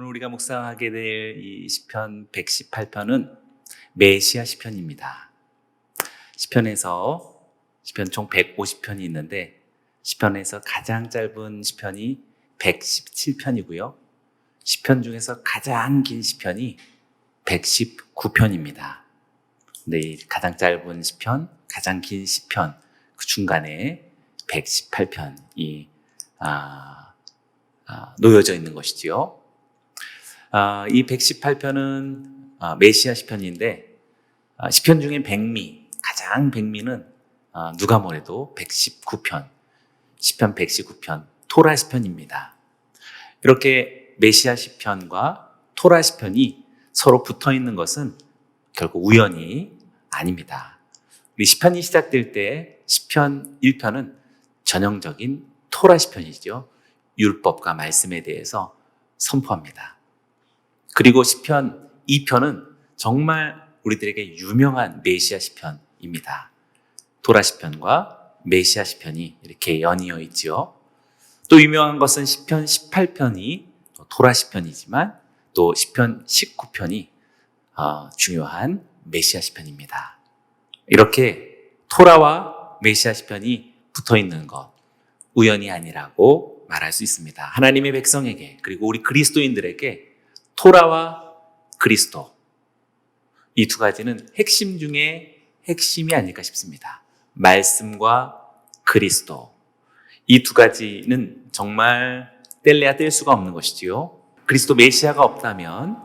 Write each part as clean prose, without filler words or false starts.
오늘 우리가 묵상하게 될 이 시편 118편은 메시아 시편입니다. 시편 총 150편이 있는데 시편에서 가장 짧은 시편이 117편이고요. 시편 중에서 가장 긴 시편이 119편입니다. 근데 가장 짧은 시편, 가장 긴 시편 그 중간에 118편이 놓여져 있는 것이지요. 이 118편은 메시아 시편인데 시편 중에 가장 백미는 누가 뭐래도 119편, 시편 119편, 토라 시편입니다. 이렇게 메시아 시편과 토라 시편이 서로 붙어 있는 것은 결국 우연이 아닙니다. 우리 시편이 시작될 때 시편 1편은 전형적인 토라 시편이죠. 율법과 말씀에 대해서 선포합니다. 그리고 시편 2편은 정말 우리들에게 유명한 메시아 시편입니다. 토라 시편과 메시아 시편이 이렇게 연이어 있지요. 또 유명한 것은 시편 18편이 토라 시편이지만 또 시편 19편이 중요한 메시아 시편입니다. 이렇게 토라와 메시아 시편이 붙어 있는 것 우연이 아니라고 말할 수 있습니다. 하나님의 백성에게 그리고 우리 그리스도인들에게 토라와 그리스도 이 두 가지는 핵심 중에 핵심이 아닐까 싶습니다. 말씀과 그리스도 이 두 가지는 정말 뗄래야 뗄 수가 없는 것이지요. 그리스도 메시아가 없다면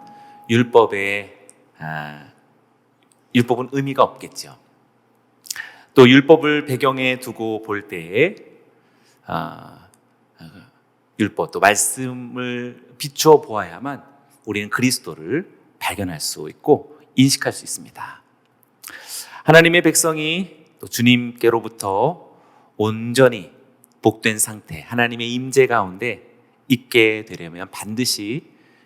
율법은 의미가 없겠죠. 또 율법을 배경에 두고 볼 때에 율법 또 말씀을 비추어 보아야만 우리는 그리스도를 발견할 수 있고 인식할 수 있습니다. 하나님의 백성이 또 주님께로부터 온전히 복된 상태, 하나님의 임재 가운데 있게 되려면 반드시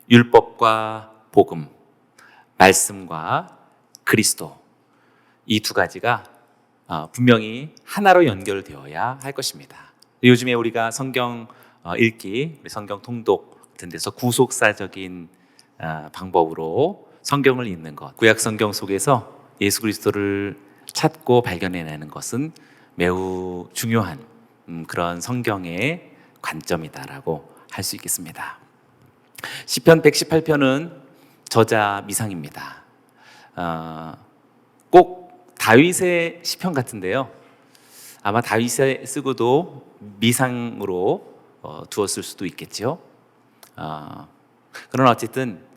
율법과 복음, 말씀과 그리스도 이 두 가지가 분명히 하나로 연결되어야 할 것입니다. 요즘에 우리가 성경 읽기, 성경 통독 같은 데서 구속사적인 방법으로 성경을 읽는 것, 구약 성경 속에서 예수 그리스도를 찾고 발견해내는 것은 매우 중요한 그런 성경의 관점이다라고 할 수 있겠습니다. 시편 118편은 저자 미상입니다. 꼭 다윗의 시편 같은데요. 아마 다윗이 쓰고도 미상으로 두었을 수도 있겠죠. 그러나 어쨌든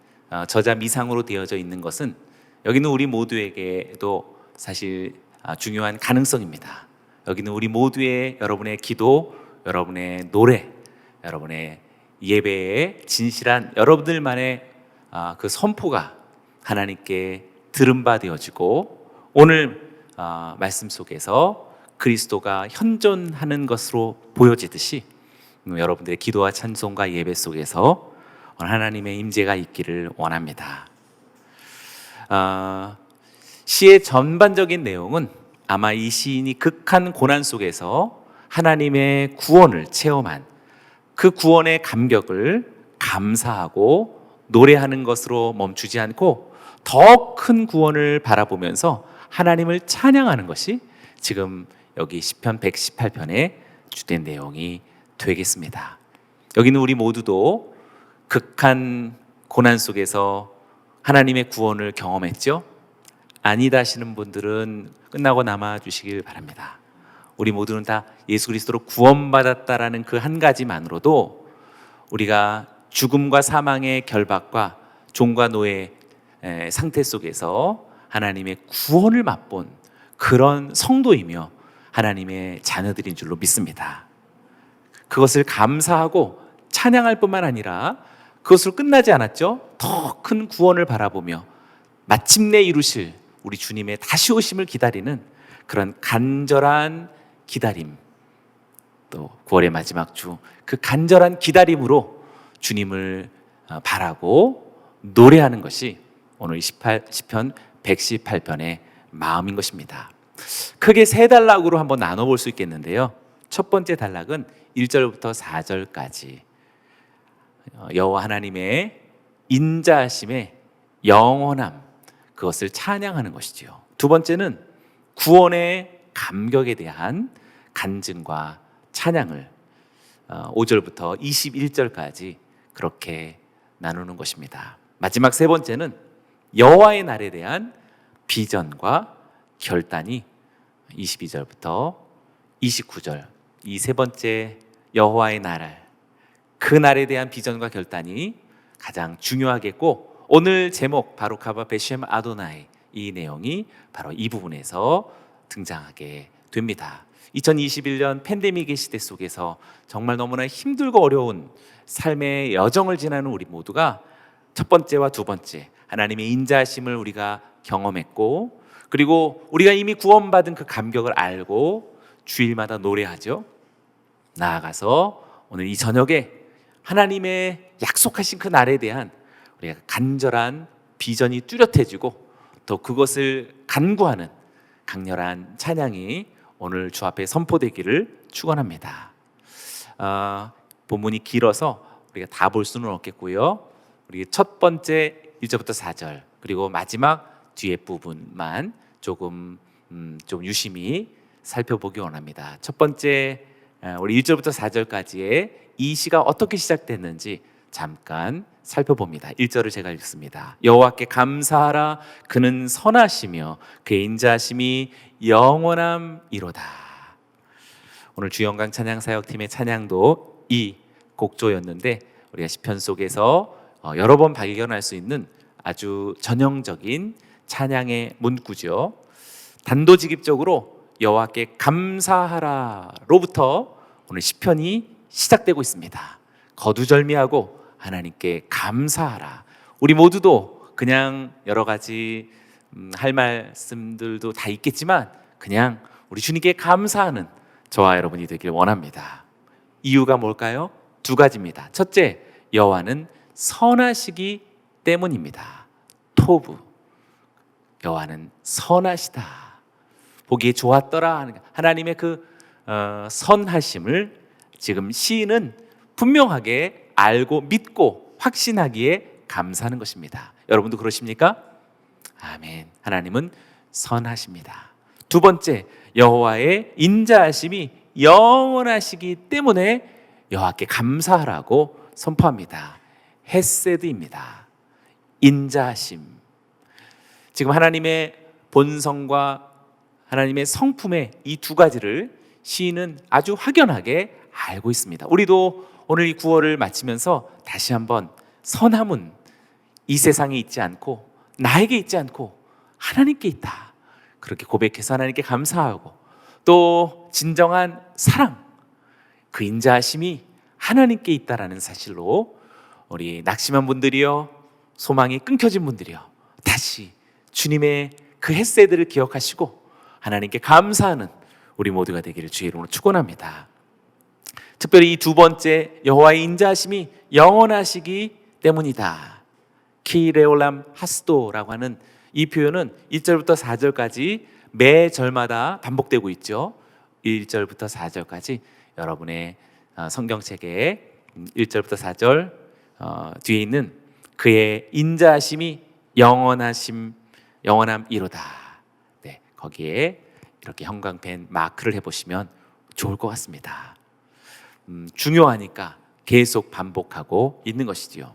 저자 미상으로 되어져 있는 것은 여기는 우리 모두에게도 사실 중요한 가능성입니다. 여기는 우리 모두의 여러분의 기도, 여러분의 노래, 여러분의 예배의 진실한 여러분들만의 그 선포가 하나님께 들은 바 되어지고 오늘 말씀 속에서 그리스도가 현존하는 것으로 보여지듯이 여러분들의 기도와 찬송과 예배 속에서 하나님의 임재가 있기를 원합니다. 시의 전반적인 내용은 아마 이 시인이 극한 고난 속에서 하나님의 구원을 체험한 그 구원의 감격을 감사하고 노래하는 것으로 멈추지 않고 더 큰 구원을 바라보면서 하나님을 찬양하는 것이 지금 여기 시편 118편의 주된 내용이 되겠습니다. 여기는 우리 모두도 극한 고난 속에서 하나님의 구원을 경험했죠? 아니다 하시는 분들은 끝나고 남아주시길 바랍니다. 우리 모두는 다 예수 그리스도로 구원받았다라는 그 한 가지만으로도 우리가 죽음과 사망의 결박과 종과 노의 상태 속에서 하나님의 구원을 맛본 그런 성도이며 하나님의 자녀들인 줄로 믿습니다. 그것을 감사하고 찬양할 뿐만 아니라 그것으로 끝나지 않았죠. 더 큰 구원을 바라보며 마침내 이루실 우리 주님의 다시 오심을 기다리는 그런 간절한 기다림, 또 9월의 마지막 주 그 간절한 기다림으로 주님을 바라고 노래하는 것이 오늘 시편 118편의 마음인 것입니다. 크게 세 단락으로 한번 나눠볼 수 있겠는데요. 첫 번째 단락은 1절부터 4절까지 여호와 하나님의 인자하심의 영원함, 그것을 찬양하는 것이지요. 두 번째는 구원의 감격에 대한 간증과 찬양을 5절부터 21절까지 그렇게 나누는 것입니다. 마지막 세 번째는 여호와의 날에 대한 비전과 결단이 22절부터 29절, 이 세 번째 여호와의 날, 그 날에 대한 비전과 결단이 가장 중요하겠고, 오늘 제목 바로카바 베셴 아도나이, 이 내용이 바로 이 부분에서 등장하게 됩니다. 2021년 팬데믹의 시대 속에서 정말 너무나 힘들고 어려운 삶의 여정을 지나는 우리 모두가 첫 번째와 두 번째, 하나님의 인자하심을 우리가 경험했고, 그리고 우리가 이미 구원받은 그 감격을 알고 주일마다 노래하죠. 나아가서 오늘 이 저녁에 하나님의 약속하신 그 날에 대한 우리가 간절한 비전이 뚜렷해지고, 또 그것을 간구하는 강렬한 찬양이 오늘 주 앞에 선포되기를 축원합니다. 본문이 길어서 우리가 다 볼 수는 없겠고요. 우리 첫 번째 1절부터 4절, 그리고 마지막 뒤에 부분만 조금 좀 유심히 살펴보기 원합니다. 첫 번째 우리 1절부터 4절까지의 이 시가 어떻게 시작됐는지 잠깐 살펴봅니다. 1절을 제가 읽습니다. 여호와께 감사하라. 그는 선하시며 그의 인자하심이 영원함이로다. 오늘 주영강 찬양사역팀의 찬양도 이 곡조였는데, 우리가 시편 속에서 여러 번 발견할 수 있는 아주 전형적인 찬양의 문구죠. 단도직입적으로 여호와께 감사하라로부터 오늘 시편이 시작되고 있습니다. 거두절미하고 하나님께 감사하라. 우리 모두도 그냥 여러 가지 할 말씀들도 다 있겠지만 그냥 우리 주님께 감사하는 저와 여러분이 되길 원합니다. 이유가 뭘까요? 두 가지입니다. 첫째, 여호와는 선하시기 때문입니다. 토부, 여호와는 선하시다, 보기에 좋았더라. 하나님의 그 선하심을 지금 시인은 분명하게 알고 믿고 확신하기에 감사하는 것입니다. 여러분도 그러십니까? 아멘. 하나님은 선하십니다. 두 번째, 여호와의 인자하심이 영원하시기 때문에 여호와께 감사하라고 선포합니다. 헤세드입니다. 인자하심. 지금 하나님의 본성과 하나님의 성품의 이 두 가지를 시인은 아주 확연하게 알고 있습니다. 우리도 오늘 이 구월을 마치면서 다시 한번 선함은 이 세상에 있지 않고 나에게 있지 않고 하나님께 있다, 그렇게 고백해서 하나님께 감사하고, 또 진정한 사랑, 그 인자하심이 하나님께 있다라는 사실로 우리 낙심한 분들이요, 소망이 끊겨진 분들이요, 다시 주님의 그 햇새들을 기억하시고 하나님께 감사하는 우리 모두가 되기를 주의 이름으로 축원합니다. 특별히 이 두 번째, 여호와의 인자하심이 영원하시기 때문이다. 키레올람 하스도라고 하는 이 표현은 1절부터 4절까지 매 절마다 반복되고 있죠. 1절부터 4절까지 여러분의 성경책에 1절부터 4절 뒤에 있는 그의 인자하심이 영원함이로다. 네, 거기에 이렇게 형광펜 마크를 해보시면 좋을 것 같습니다. 중요하니까 계속 반복하고 있는 것이지요.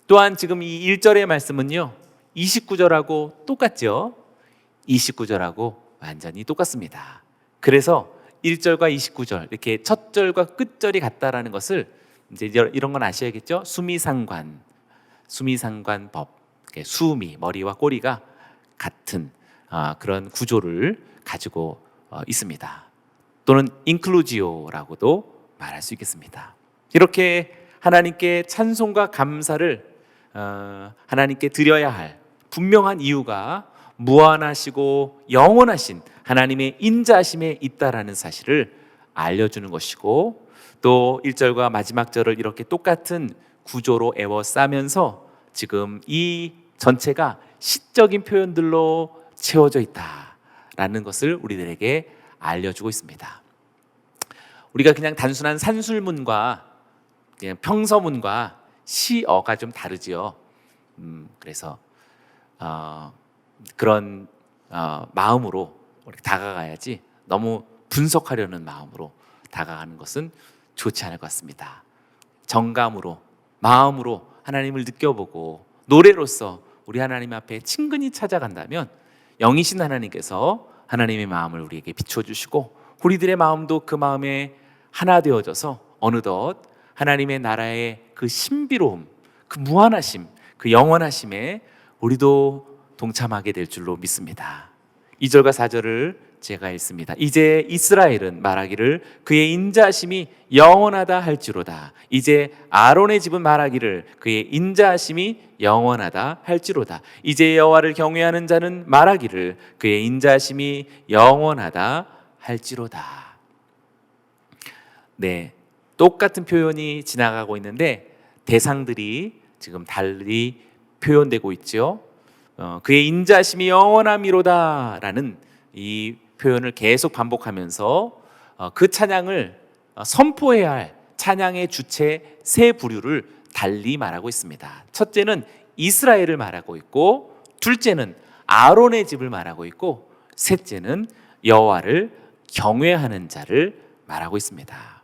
또한 지금 이 1절의 말씀은요, 29절하고 똑같죠. 29절하고 완전히 똑같습니다. 그래서 1절과 29절 이렇게 첫 절과 끝절이 같다라는 것을 이제 이런 건 아셔야겠죠. 수미상관법, 수미, 머리와 꼬리가 같은 그런 구조를 가지고 있습니다. 또는 인클루지오라고도 말할 수 있겠습니다. 이렇게 하나님께 찬송과 감사를 하나님께 드려야 할 분명한 이유가 무한하시고 영원하신 하나님의 인자하심에 있다라는 사실을 알려주는 것이고, 또 1절과 마지막 절을 이렇게 똑같은 구조로 에워싸면서 지금 이 전체가 시적인 표현들로 채워져 있다라는 것을 우리들에게 알려주고 있습니다. 우리가 그냥 단순한 산술문과 그냥 평서문과 시어가 좀 다르지요. 그래서 그런 마음으로 우리 다가가야지, 너무 분석하려는 마음으로 다가가는 것은 좋지 않을 것 같습니다. 정감으로, 마음으로 하나님을 느껴보고 노래로서 우리 하나님 앞에 친근히 찾아간다면 영이신 하나님께서 하나님의 마음을 우리에게 비춰주시고 우리들의 마음도 그 마음에 하나 되어져서 어느덧 하나님의 나라의 그 신비로움, 그 무한하심, 그 영원하심에 우리도 동참하게 될 줄로 믿습니다. 2절과 4절을 제가 읽습니다. 이제 이스라엘은 말하기를 그의 인자하심이 영원하다 할지로다. 이제 아론의 집은 말하기를 그의 인자하심이 영원하다 할지로다. 이제 여호와를 경외하는 자는 말하기를 그의 인자하심이 영원하다 할지로다. 네, 똑같은 표현이 지나가고 있는데 대상들이 지금 달리 표현되고 있죠. 그의 인자심이 영원함이로다 라는 이 표현을 계속 반복하면서 그 찬양을 선포해야 할 찬양의 주체 세 부류를 달리 말하고 있습니다. 첫째는 이스라엘을 말하고 있고, 둘째는 아론의 집을 말하고 있고, 셋째는 여호와를 경외하는 자를 말하고 있습니다.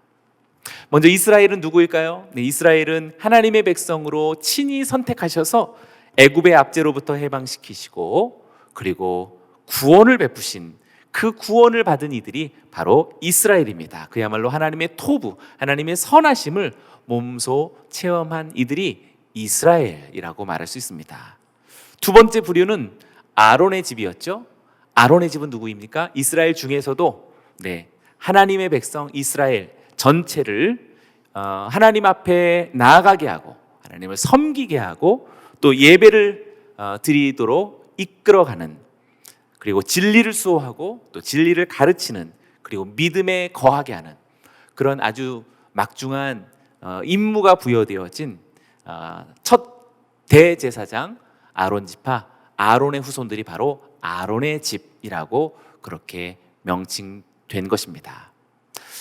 먼저 이스라엘은 누구일까요? 네, 이스라엘은 하나님의 백성으로 친히 선택하셔서 애굽의 압제로부터 해방시키시고 그리고 구원을 베푸신 그 구원을 받은 이들이 바로 이스라엘입니다. 그야말로 하나님의 토부, 하나님의 선하심을 몸소 체험한 이들이 이스라엘이라고 말할 수 있습니다. 두 번째 부류는 아론의 집이었죠. 아론의 집은 누구입니까? 이스라엘 중에서도 하나님의 백성 이스라엘 전체를 하나님 앞에 나아가게 하고 하나님을 섬기게 하고 또 예배를 드리도록 이끌어가는, 그리고 진리를 수호하고 또 진리를 가르치는, 그리고 믿음에 거하게 하는 그런 아주 막중한 임무가 부여되어진 첫 대제사장 아론 지파, 아론의 후손들이 바로 아론의 집이라고 그렇게 명칭된 것입니다.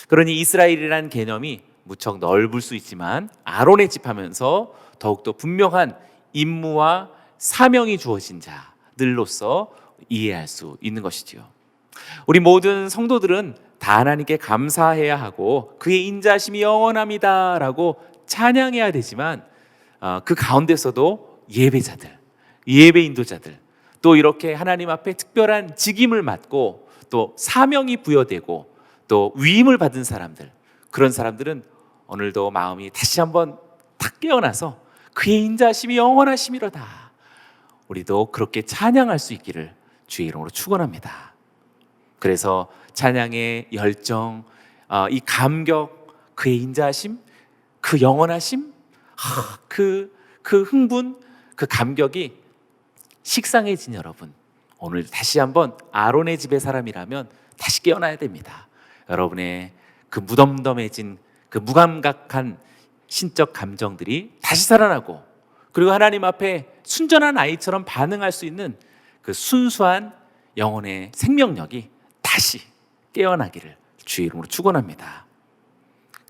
그러니 이스라엘이라는 개념이 무척 넓을 수 있지만 아론의 집 하면서 더욱더 분명한 임무와 사명이 주어진 자들로서 이해할 수 있는 것이지요. 우리 모든 성도들은 다 하나님께 감사해야 하고 그의 인자심이 영원합니다 라고 찬양해야 되지만 그 가운데서도 예배자들, 예배 인도자들, 또 이렇게 하나님 앞에 특별한 직임을 맡고 또 사명이 부여되고 또 위임을 받은 사람들, 그런 사람들은 오늘도 마음이 다시 한번 탁 깨어나서 그의 인자심이 영원하심이로다, 우리도 그렇게 찬양할 수 있기를 주의 이름으로 축원합니다. 그래서 찬양의 열정, 이 감격, 그의 인자심, 그 영원하심, 그 흥분, 그 감격이 식상해진 여러분, 오늘 다시 한번 아론의 집의 사람이라면 다시 깨어나야 됩니다. 여러분의 그 무덤덤해진 그 무감각한 신적 감정들이 다시 살아나고, 그리고 하나님 앞에 순전한 아이처럼 반응할 수 있는 그 순수한 영혼의 생명력이 다시 깨어나기를 주의 이름으로 축원합니다.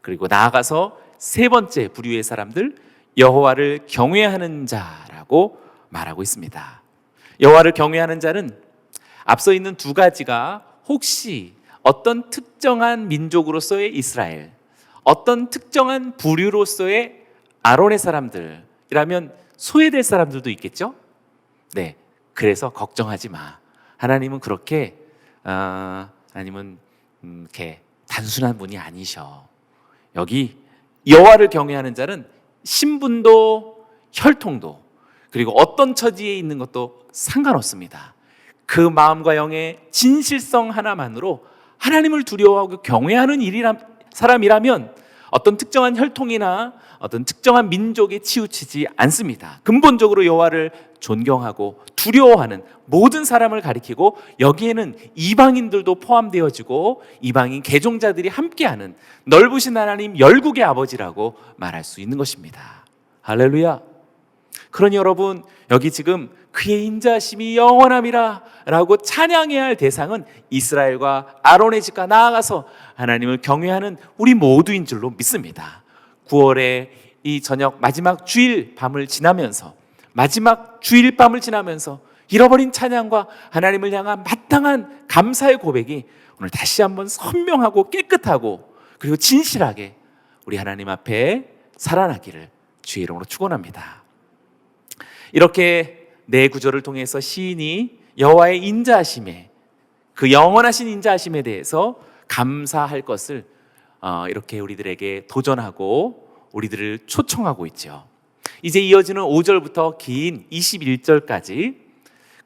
그리고 나아가서 세 번째 부류의 사람들, 여호와를 경외하는 자라고 말하고 있습니다. 여호와를 경외하는 자는 앞서 있는 두 가지가 혹시 어떤 특정한 민족으로서의 이스라엘, 어떤 특정한 부류로서의 아론의 사람들이라면 소외될 사람들도 있겠죠? 네, 그래서 걱정하지 마. 하나님은 그렇게 하나님은 이렇게 단순한 분이 아니셔. 여기 여호와를 경외하는 자는 신분도 혈통도 그리고 어떤 처지에 있는 것도 상관없습니다. 그 마음과 영의 진실성 하나만으로 하나님을 두려워하고 경외하는 사람이라면 어떤 특정한 혈통이나 어떤 특정한 민족에 치우치지 않습니다. 근본적으로 여호와를 존경하고 두려워하는 모든 사람을 가리키고, 여기에는 이방인들도 포함되어지고 이방인 개종자들이 함께하는 넓으신 하나님 열국의 아버지라고 말할 수 있는 것입니다. 할렐루야. 그러니 여러분, 여기 지금 그의 인자심이 영원함이라 라고 찬양해야 할 대상은 이스라엘과 아론의 집과 나아가서 하나님을 경외하는 우리 모두인 줄로 믿습니다. 9월의 이 저녁 마지막 주일 밤을 지나면서 마지막 주일 밤을 지나면서 잃어버린 찬양과 하나님을 향한 마땅한 감사의 고백이 오늘 다시 한번 선명하고 깨끗하고 그리고 진실하게 우리 하나님 앞에 살아나기를 주의 이름으로 축원합니다. 이렇게 네 구절을 통해서 시인이 여호와의 인자하심에, 그 영원하신 인자하심에 대해서 감사할 것을 이렇게 우리들에게 도전하고 우리들을 초청하고 있죠. 이제 이어지는 5절부터 긴 21절까지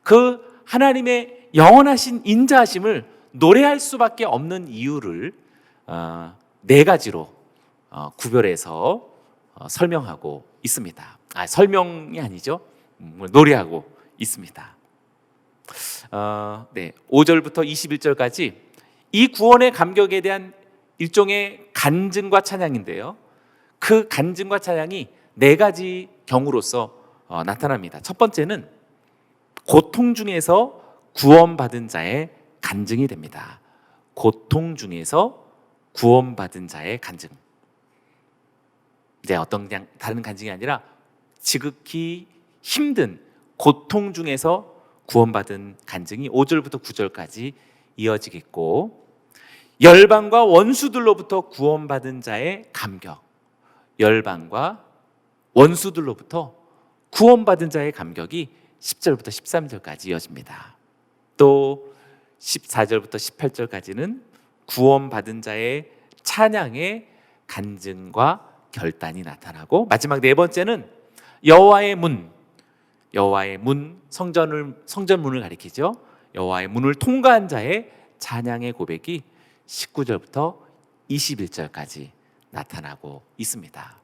그 하나님의 영원하신 인자하심을 노래할 수밖에 없는 이유를 네 가지로 구별해서 설명하고 있습니다. 설명이 아니죠. 노래하고 있습니다. 5절부터 21절까지 이 구원의 감격에 대한 일종의 간증과 찬양인데요. 그 간증과 찬양이 네 가지 경우로서 나타납니다. 첫 번째는 고통 중에서 구원받은 자의 간증이 됩니다. 고통 중에서 구원받은 자의 간증. 이제 어떤 그냥 다른 간증이 아니라 지극히 힘든 고통 중에서 구원받은 간증이 5절부터 9절까지 이어지겠고, 열방과 원수들로부터 구원받은 자의 감격, 열방과 원수들로부터 구원받은 자의 감격이 10절부터 13절까지 이어집니다. 또 14절부터 18절까지는 구원받은 자의 찬양의 간증과 결단이 나타나고, 마지막 네 번째는 여호와의 문, 성전문을 가리키죠. 여호와의 문을 통과한 자의 찬양의 고백이 19절부터 21절까지 나타나고 있습니다.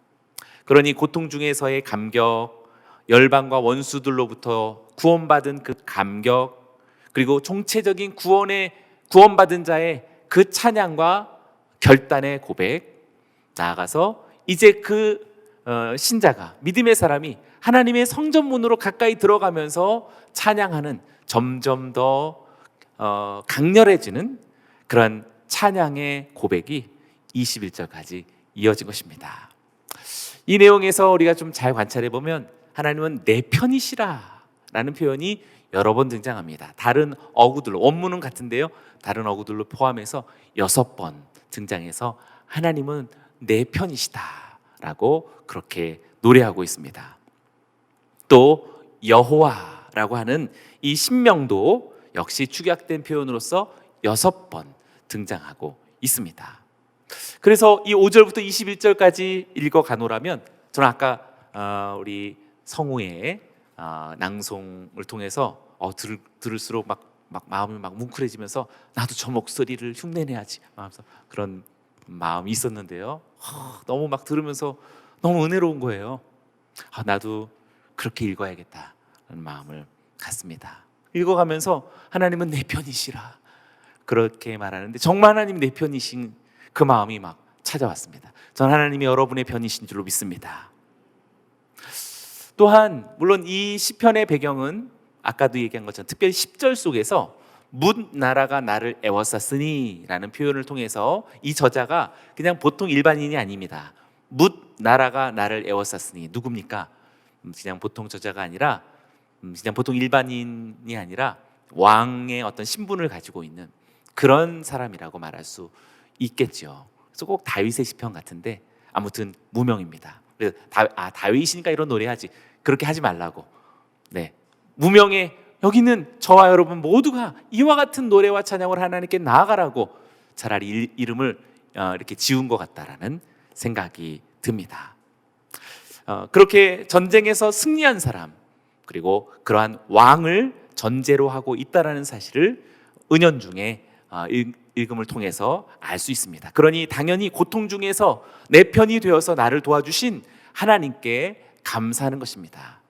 그러니 고통 중에서의 감격, 열방과 원수들로부터 구원받은 그 감격, 그리고 총체적인 구원받은 자의 그 찬양과 결단의 고백, 나아가서 이제 그 신자가, 믿음의 사람이 하나님의 성전문으로 가까이 들어가면서 찬양하는 점점 더 강렬해지는 그런 찬양의 고백이 21절까지 이어진 것입니다. 이 내용에서 우리가 좀 잘 관찰해 보면 하나님은 내 편이시라 라는 표현이 여러 번 등장합니다. 다른 어구들로, 원문은 같은데요, 다른 어구들로 포함해서 6번 등장해서 하나님은 내 편이시다 라고 그렇게 노래하고 있습니다. 또 여호와라고 하는 이 신명도 역시 축약된 표현으로서 6번 등장하고 있습니다. 그래서 이 5절부터 21절까지 읽어가노라면, 저는 아까 우리 성우의 낭송을 통해서 들을수록 막 마음이 막 뭉클해지면서 나도 저 목소리를 흉내내야지 하면서 그런 마음이 있었는데요. 너무 막 들으면서 너무 은혜로운 거예요. 나도 그렇게 읽어야겠다는 마음을 갖습니다. 읽어가면서 하나님은 내 편이시라 그렇게 말하는데, 정말 하나님이 내 편이신 그 마음이 막 찾아왔습니다. 전 하나님이 여러분의 편이신 줄로 믿습니다. 또한 물론 이 시편의 배경은 아까도 얘기한 것처럼 특별히 10절 속에서 뭇 나라가 나를 애워쌌으니 라는 표현을 통해서 이 저자가 그냥 보통 일반인이 아닙니다. 뭇 나라가 나를 애워쌌으니, 누굽니까? 그냥 보통 저자가 아니라 그냥 보통 일반인이 아니라 왕의 어떤 신분을 가지고 있는 그런 사람이라고 말할 수 있겠죠. 그래서 꼭 다윗의 시편 같은데 아무튼 무명입니다. 그래서 다윗이니까 이런 노래하지, 그렇게 하지 말라고. 무명의 여기는 저와 여러분 모두가 이와 같은 노래와 찬양을 하나님께 나아가라고 차라리 이름을 이렇게 지은 것 같다라는 생각이 듭니다. 그렇게 전쟁에서 승리한 사람, 그리고 그러한 왕을 전제로 하고 있다라는 사실을 은연중에 읽음을 통해서 알 수 있습니다. 그러니 당연히 고통 중에서 내 편이 되어서 나를 도와주신 하나님께 감사하는 것입니다.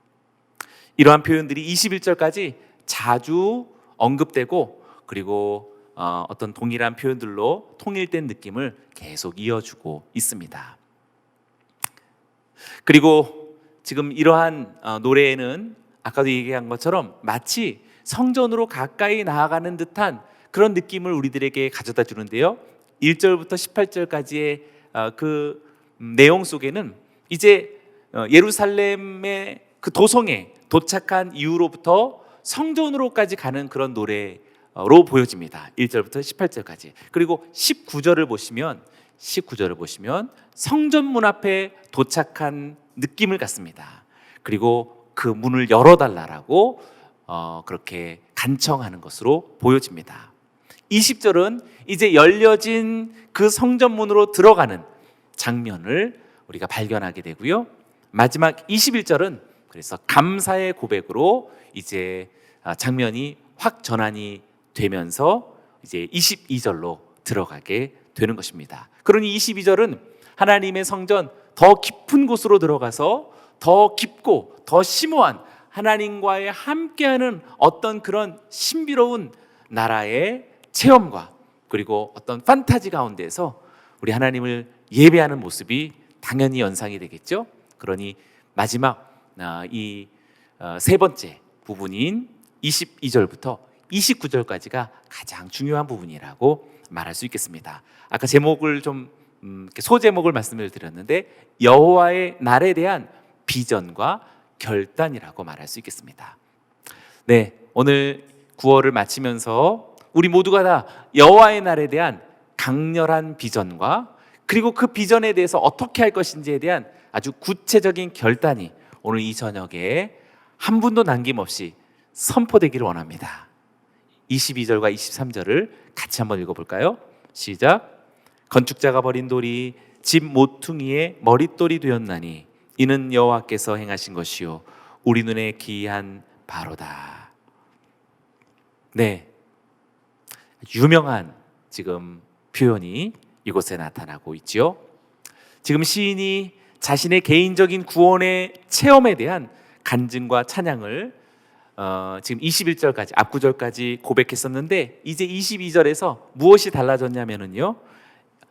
이러한 표현들이 21절까지 자주 언급되고, 그리고 어떤 동일한 표현들로 통일된 느낌을 계속 이어주고 있습니다. 그리고 지금 이러한 노래에는 아까도 얘기한 것처럼 마치 성전으로 가까이 나아가는 듯한 그런 느낌을 우리들에게 가져다 주는데요, 1절부터 18절까지의 그 내용 속에는 이제 예루살렘의 그 도성에 도착한 이후로부터 성전으로까지 가는 그런 노래로 보여집니다. 1절부터 18절까지. 그리고 19절을 보시면 성전 문 앞에 도착한 느낌을 갖습니다. 그리고 그 문을 열어달라고 그렇게 간청하는 것으로 보여집니다. 20절은 이제 열려진 그 성전 문으로 들어가는 장면을 우리가 발견하게 되고요. 마지막 21절은 그래서 감사의 고백으로 이제 장면이 확 전환이 되면서 이제 22절로 들어가게 되는 것입니다. 그러니 22절은 하나님의 성전 더 깊은 곳으로 들어가서 더 깊고 더 심오한 하나님과의 함께하는 어떤 그런 신비로운 나라의 체험과 그리고 어떤 판타지 가운데서 우리 하나님을 예배하는 모습이 당연히 연상이 되겠죠. 그러니 마지막 이 세 번째 부분인 22절부터 29절까지가 가장 중요한 부분이라고 말할 수 있겠습니다. 아까 제목을 좀 소제목을 말씀을 드렸는데 여호와의 날에 대한 비전과 결단이라고 말할 수 있겠습니다. 네, 오늘 9월을 마치면서 우리 모두가 다 여호와의 날에 대한 강렬한 비전과 그리고 그 비전에 대해서 어떻게 할 것인지에 대한 아주 구체적인 결단이 오늘 이 저녁에 한 분도 남김없이 선포되기를 원합니다. 22절과 23절을 같이 한번 읽어볼까요? 시작. 건축자가 버린 돌이 집 모퉁이의 머릿돌이 되었나니 이는 여호와께서 행하신 것이요 우리 눈에 기이한 바로다. 네, 유명한 지금 표현이 이곳에 나타나고 있지요. 지금 시인이 자신의 개인적인 구원의 체험에 대한 간증과 찬양을 지금 21절까지 앞구절까지 고백했었는데 이제 22절에서 무엇이 달라졌냐면요,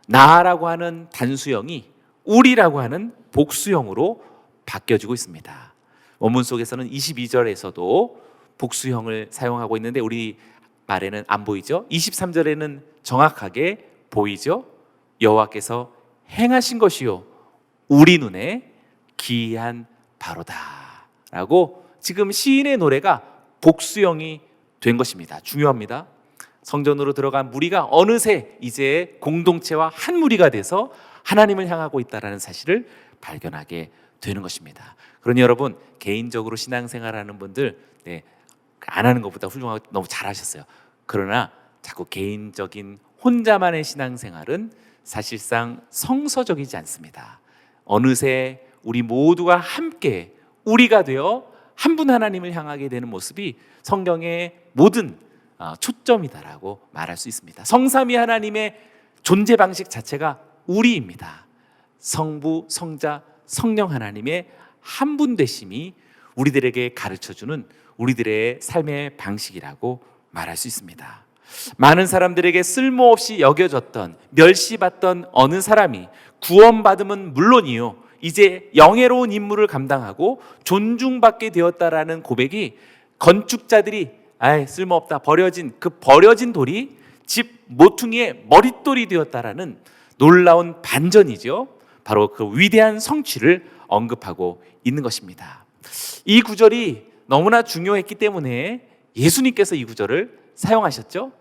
나라고 하는 단수형이 우리라고 하는 복수형으로 바뀌어지고 있습니다. 원문 속에서는 22절에서도 복수형을 사용하고 있는데 우리 말에는 안 보이죠? 23절에는 정확하게 보이죠? 여호와께서 행하신 것이요 우리 눈에 기이한 바로다 라고 지금 시인의 노래가 복수형이 된 것입니다. 중요합니다. 성전으로 들어간 무리가 어느새 이제 공동체와 한 무리가 돼서 하나님을 향하고 있다는 사실을 발견하게 되는 것입니다. 그러니 여러분 개인적으로 신앙생활하는 분들 안 하는 것보다 훌륭하고 너무 잘하셨어요. 그러나 자꾸 개인적인 혼자만의 신앙생활은 사실상 성서적이지 않습니다. 어느새 우리 모두가 함께 우리가 되어 한 분 하나님을 향하게 되는 모습이 성경의 모든 초점이다라고 말할 수 있습니다. 성삼위 하나님의 존재 방식 자체가 우리입니다. 성부, 성자, 성령 하나님의 한 분 되심이 우리들에게 가르쳐주는 우리들의 삶의 방식이라고 말할 수 있습니다. 많은 사람들에게 쓸모없이 여겨졌던 멸시받던 어느 사람이 구원받음은 물론이요 이제 영예로운 임무를 감당하고 존중받게 되었다라는 고백이 건축자들이 쓸모없다 버려진 돌이 집 모퉁이의 머릿돌이 되었다라는 놀라운 반전이죠. 바로 그 위대한 성취를 언급하고 있는 것입니다. 이 구절이 너무나 중요했기 때문에 예수님께서 이 구절을 사용하셨죠.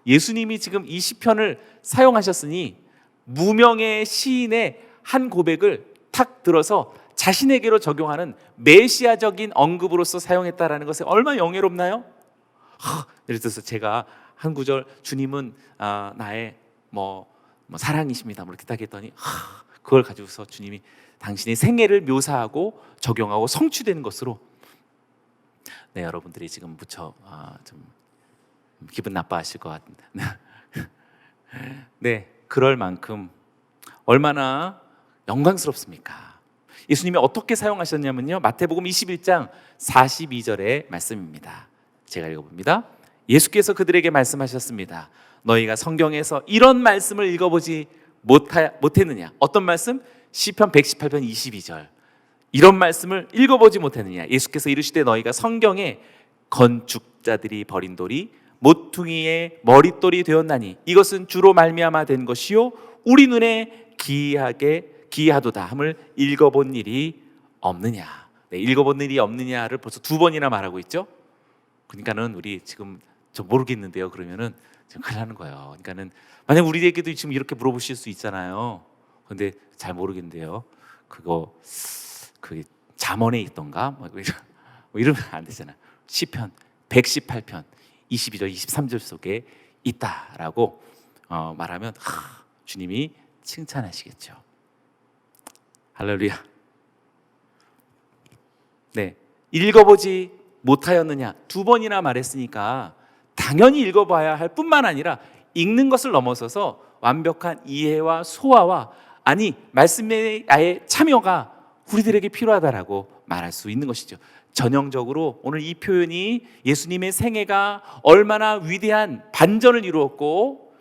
예수님이 지금 이 시편을 사용하셨으니 무명의 시인의 한 고백을 탁 들어서 자신에게로 적용하는 메시아적인 언급으로서 사용했다라는 것이 얼마나 영예롭나요? 예를 들어서 제가 한 구절 주님은 나의 사랑이십니다 이렇게 딱 했더니 그걸 가지고서 주님이 당신의 생애를 묘사하고 적용하고 성취되는 것으로 여러분들이 지금 무척 좀 기분 나빠하실 것 같은데 그럴 만큼 얼마나 영광스럽습니까? 예수님이 어떻게 사용하셨냐면요 마태복음 21장 42절의 말씀입니다. 제가 읽어봅니다. 예수께서 그들에게 말씀하셨습니다. 너희가 성경에서 이런 말씀을 읽어보지 못했느냐? 어떤 말씀? 시편 118편 22절 이런 말씀을 읽어보지 못했느냐? 예수께서 이르시되 너희가 성경에 건축자들이 버린 돌이 모퉁이의 머릿돌이 되었나니 이것은 주로 말미암아 된 것이요 우리 눈에 기이하도다 함을 읽어본 일이 없느냐? 네, 읽어본 일이 없느냐를 벌써 2번이나 말하고 있죠. 그러니까는 우리 지금 저 모르겠는데요. 그러면은 지금 큰일 나는 거예요. 그러니까는 만약 우리에게도 지금 이렇게 물어보실 수 있잖아요. 근데 잘 모르겠는데요. 그거 그 잠언에 있던가 뭐 이러면 안 되잖아요. 시편 118편 22절 23절 속에 있다라고 말하면 주님이 칭찬하시겠죠. 할렐루야. 네, 읽어보지 못하였느냐 2번이나 말했으니까 당연히 읽어봐야 할 뿐만 아니라 읽는 것을 넘어서서 완벽한 이해와 소화와 아니 말씀에 아예 참여가 우리들에게 필요하다라고 말할 수 있는 것이죠. 전형적으로 오늘 이 표현이 예수님의 생애가 얼마나 위대한 반전을 이루었고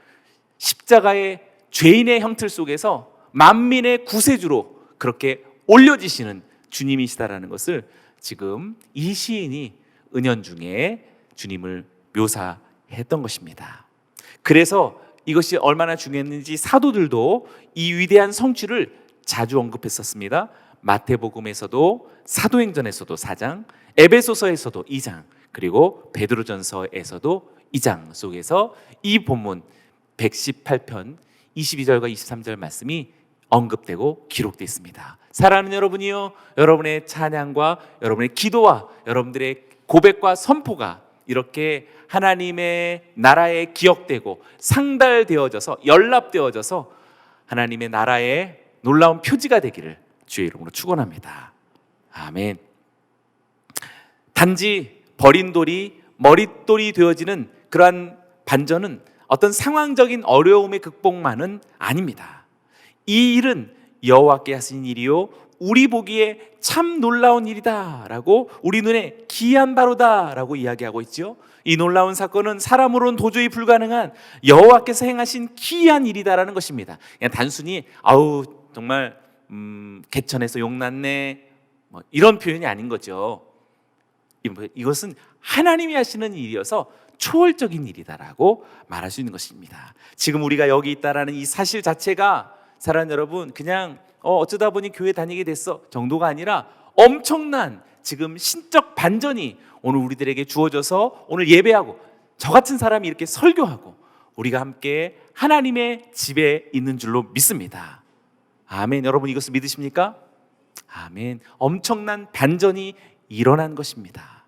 십자가의 죄인의 형틀 속에서 만민의 구세주로 그렇게 올려지시는 주님이시다라는 것을 지금 이 시인이 은연중에 주님을 묘사했던 것입니다. 그래서 이것이 얼마나 중요했는지 사도들도 이 위대한 성취를 자주 언급했었습니다. 마태복음에서도 사도행전에서도 4장, 에베소서에서도 2장, 그리고 베드로전서에서도 2장 속에서 이 본문 118편 22절과 23절 말씀이 언급되고 기록되어 있습니다. 사랑하는 여러분이요, 여러분의 찬양과 여러분의 기도와 여러분들의 고백과 선포가 이렇게 하나님의 나라에 기억되고 상달되어져서 연락되어져서 하나님의 나라의 놀라운 표지가 되기를 주의 이름으로 축원합니다. 아멘. 단지 버린 돌이 머릿돌이 되어지는 그러한 반전은 어떤 상황적인 어려움의 극복만은 아닙니다. 이 일은 여호와께 하신 일이요 우리 보기에 참 놀라운 일이다라고 우리 눈에 기이한 바로다라고 이야기하고 있죠. 이 놀라운 사건은 사람으로는 도저히 불가능한 여호와께서 행하신 기이한 일이다라는 것입니다. 그냥 단순히 아우 정말 개천에서 용났네 뭐 이런 표현이 아닌 거죠. 이것은 하나님이 하시는 일이어서 초월적인 일이다라고 말할 수 있는 것입니다. 지금 우리가 여기 있다라는 이 사실 자체가 사랑하는 여러분 그냥 어쩌다 보니 교회 다니게 됐어 정도가 아니라 엄청난 지금 신적 반전이 오늘 우리들에게 주어져서 오늘 예배하고 저 같은 사람이 이렇게 설교하고 우리가 함께 하나님의 집에 있는 줄로 믿습니다. 아멘. 여러분 이것을 믿으십니까? 아멘. 엄청난 반전이 일어난 것입니다.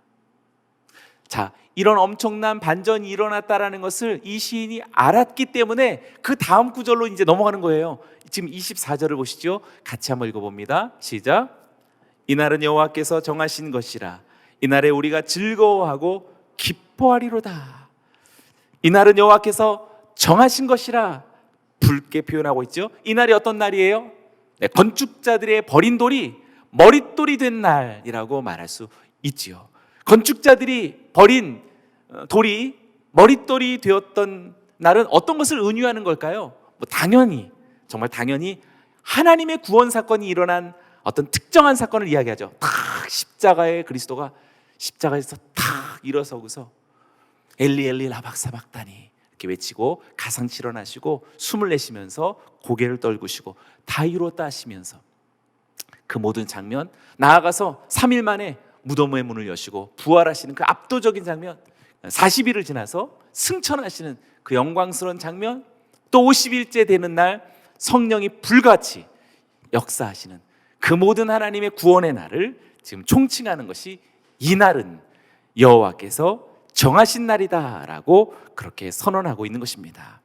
자, 이런 엄청난 반전이 일어났다라는 것을 이 시인이 알았기 때문에 그 다음 구절로 이제 넘어가는 거예요. 지금 24절을 보시죠. 같이 한번 읽어봅니다. 시작. 이날은 여호와께서 정하신 것이라 이날에 우리가 즐거워하고 기뻐하리로다. 이날은 여호와께서 정하신 것이라 붉게 표현하고 있죠. 이날이 어떤 날이에요? 네, 건축자들의 버린 돌이 머릿돌이 된 날이라고 말할 수 있지요. 건축자들이 버린 돌이 머릿돌이 되었던 날은 어떤 것을 의미하는 걸까요? 당연히 정말 당연히 하나님의 구원 사건이 일어난 어떤 특정한 사건을 이야기하죠. 탁 십자가에 그리스도가 십자가에서 탁 일어서고서 엘리 엘리 라박사박다니 이렇게 외치고 가상실현하시고 숨을 내쉬면서 고개를 떨구시고 다 이루었다 하시면서 그 모든 장면, 나아가서 3일 만에 무덤의 문을 여시고 부활하시는 그 압도적인 장면, 40일을 지나서 승천하시는 그 영광스러운 장면, 또 50일째 되는 날 성령이 불같이 역사하시는 그 모든 하나님의 구원의 날을 지금 총칭하는 것이 이 날은 여호와께서 정하신 날이다라고 그렇게 선언하고 있는 것입니다.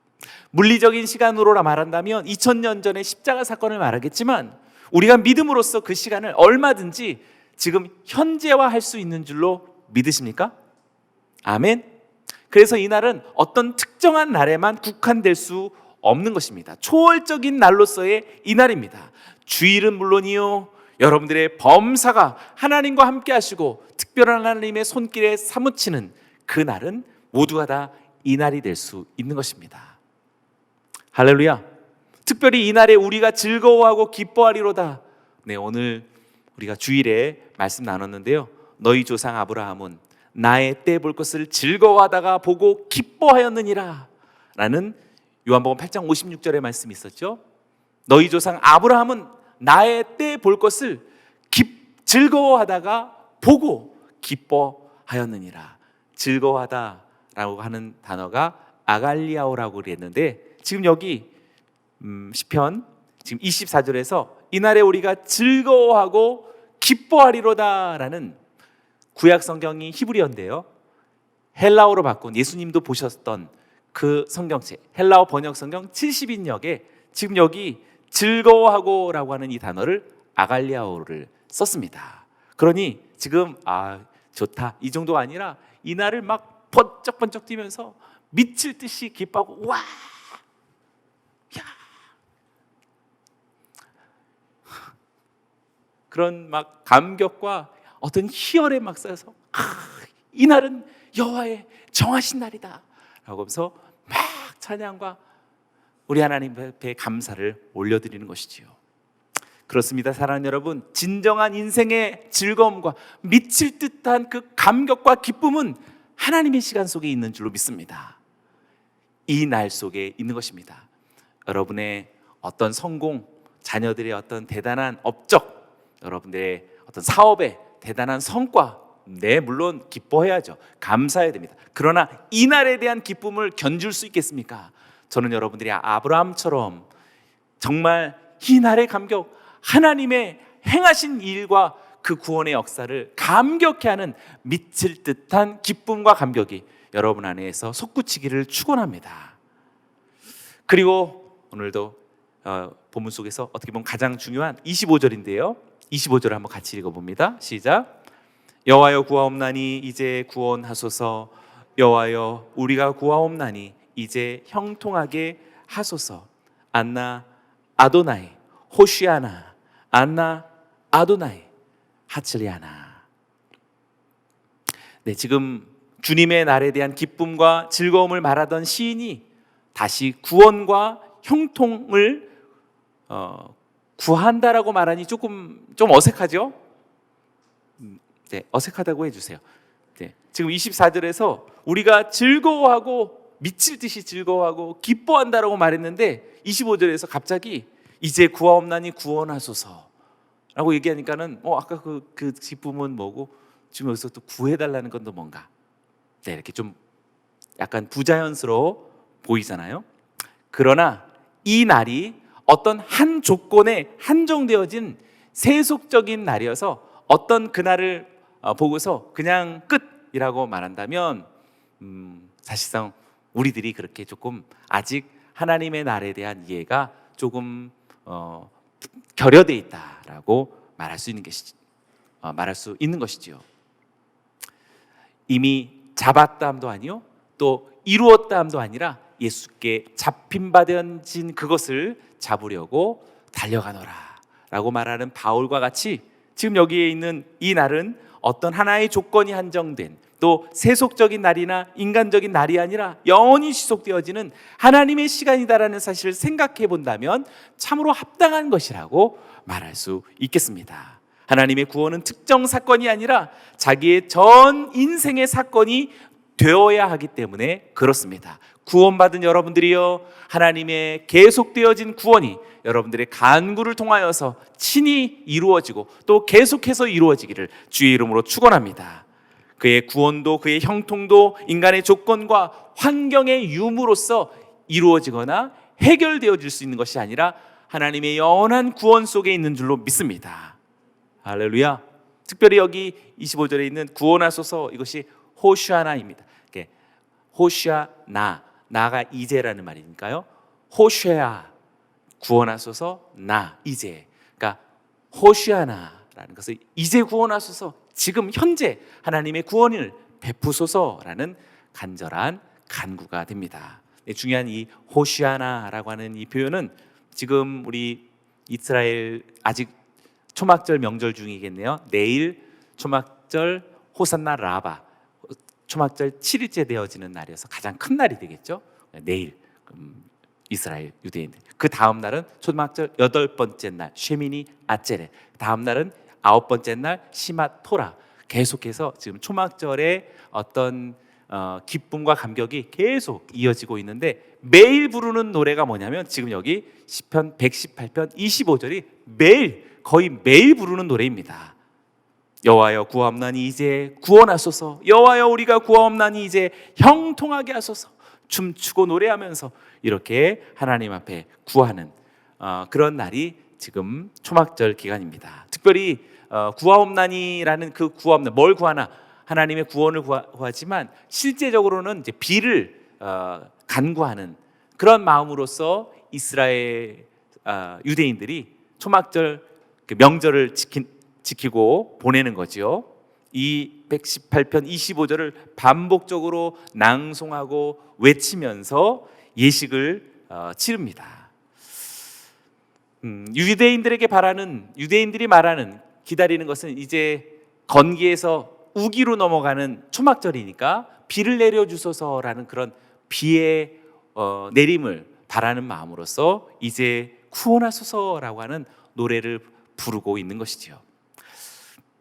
물리적인 시간으로 말한다면 2000년 전의 십자가 사건을 말하겠지만 우리가 믿음으로써 그 시간을 얼마든지 지금 현재화할 수 있는 줄로 믿으십니까? 아멘. 그래서 이 날은 어떤 특정한 날에만 국한될 수 없는 것입니다. 초월적인 날로서의 이 날입니다. 주일은 물론이요 여러분들의 범사가 하나님과 함께 하시고 특별한 하나님의 손길에 사무치는 그 날은 모두가 다 이 날이 될 수 있는 것입니다. 할렐루야. 특별히 이 날에 우리가 즐거워하고 기뻐하리로다. 네, 오늘 우리가 주일에 말씀 나눴는데요. 너희 조상 아브라함은 나의 때 볼 것을 즐거워하다가 보고 기뻐하였느니라 라는 요한복음 8장 56절의 말씀이 있었죠. 너희 조상 아브라함은 나의 때 볼 것을 즐거워하다가 보고 기뻐하였느니라. 즐거워하다라고 하는 단어가 아갈리아오라고 그랬는데, 지금 여기 시편 지금 24절에서 이날에 우리가 즐거워하고 기뻐하리로다라는 구약 성경이 히브리어인데요, 헬라어로 바꾼 예수님도 보셨던 그 성경책 헬라어 번역 성경 70인역에 지금 여기 즐거워하고라고 하는 이 단어를 아갈리아오를 썼습니다. 그러니 지금 좋다 이 정도가 아니라 이날을 막 번쩍번쩍 뛰면서 미칠 듯이 기뻐하고 와, 야, 그런 막 감격과 어떤 희열에 막 쌓여서 이날은 여호와의 정하신 날이다 라고 하면서 막 찬양과 우리 하나님 앞에 감사를 올려드리는 것이지요. 그렇습니다. 사랑하는 여러분, 진정한 인생의 즐거움과 미칠 듯한 그 감격과 기쁨은 하나님의 시간 속에 있는 줄로 믿습니다. 이 날 속에 있는 것입니다. 여러분의 어떤 성공, 자녀들의 어떤 대단한 업적, 여러분들의 어떤 사업의 대단한 성과, 네, 물론 기뻐해야죠. 감사해야 됩니다. 그러나 이 날에 대한 기쁨을 견줄 수 있겠습니까? 저는 여러분들이 아브라함처럼 정말 이 날의 감격, 하나님의 행하신 일과 그 구원의 역사를 감격해하는 미칠 듯한 기쁨과 감격이 여러분 안에서 솟구치기를 축원합니다. 그리고 오늘도 본문 속에서 어떻게 보면 가장 중요한 25절인데요, 25절을 한번 같이 읽어봅니다. 시작. 여호와여 구하옵나니 이제 구원하소서. 여호와여 우리가 구하옵나니 이제 형통하게 하소서. 안나 아도나이 호시아나 안나 아도나이 하칠리아나. 네, 지금 주님의 날에 대한 기쁨과 즐거움을 말하던 시인이 다시 구원과 형통을 구한다라고 말하니 좀 어색하죠? 네, 어색하다고 해주세요. 네, 지금 24절에서 우리가 즐거워하고 미칠 듯이 즐거워하고 기뻐한다라고 말했는데 25절에서 갑자기 이제 구하옵나니 구원하소서 라고 얘기하니까는 아까 그 기쁨은 뭐고 지금 여기서 또 구해달라는 건 또 뭔가, 네, 이렇게 좀 약간 부자연스러워 보이잖아요. 그러나 이 날이 어떤 한 조건에 한정되어진 세속적인 날이어서 어떤 그날을 보고서 그냥 끝이라고 말한다면 사실상 우리들이 그렇게 조금 아직 하나님의 날에 대한 이해가 조금 결여되어 있다라고 말할 수 있는 것이지요. 이미 잡았다 함도 아니요 또 이루었다 함도 아니라 예수께 잡힌 바 되어진 그것을 잡으려고 달려가노라 라고 말하는 바울과 같이 지금 여기에 있는 이 날은 어떤 하나의 조건이 한정된 또 세속적인 날이나 인간적인 날이 아니라 영원히 지속되어지는 하나님의 시간이다라는 사실을 생각해 본다면 참으로 합당한 것이라고 말할 수 있겠습니다. 하나님의 구원은 특정 사건이 아니라 자기의 전 인생의 사건이 되어야 하기 때문에 그렇습니다. 구원받은 여러분들이요, 하나님의 계속되어진 구원이 여러분들의 간구를 통하여서 친히 이루어지고 또 계속해서 이루어지기를 주의 이름으로 축원합니다. 그의 구원도 그의 형통도 인간의 조건과 환경의 유무로서 이루어지거나 해결되어질 수 있는 것이 아니라 하나님의 영원한 구원 속에 있는 줄로 믿습니다. 할렐루야. 특별히 여기 25절에 있는 구원하소서, 이것이 호시아나입니다. 호시아나, 나가 이제라는 말이니까요. 호시아, 구원하소서, 나, 이제. 그러니까 호시아나라는 것은 이제 구원하소서, 지금 현재 하나님의 구원을 베푸소서라는 간절한 간구가 됩니다. 중요한 이 호시아나라고 하는 이 표현은 지금 우리 이스라엘 아직 초막절 명절 중이겠네요. 내일 초막절 호산나 라바, 초막절 7일째 되어지는 날이어서 가장 큰 날이 되겠죠. 내일 이스라엘 유대인들. 그 다음 날은 초막절 8번째 날 쉐미니 아체레, 다음 날은 9번째 날 시마 토라. 계속해서 지금 초막절의 어떤 기쁨과 감격이 계속 이어지고 있는데, 매일 부르는 노래가 뭐냐면 지금 여기 시편 118편 25절이 거의 매일 부르는 노래입니다. 여호와여 구하옵나니 이제 구원하소서. 여호와여 우리가 구하옵나니 이제 형통하게 하소서. 춤추고 노래하면서 이렇게 하나님 앞에 구하는 그런 날이 지금 초막절 기간입니다. 특별히 구하옵나니라는 그 구하옵나, 뭘 구하나? 하나님의 구원을 구하지만 실제적으로는 이제 비를 간구하는 그런 마음으로서 이스라엘 유대인들이 초막절 그 명절을 지키고 보내는 거죠. 이 118편 25절을 반복적으로 낭송하고 외치면서 예식을 치릅니다. 유대인들이 말하는 기다리는 것은 이제 건기에서 우기로 넘어가는 초막절이니까 비를 내려주소서라는 그런 비의 내림을 바라는 마음으로서 이제 구원하소서라고 하는 노래를 부르고 있는 것이지요.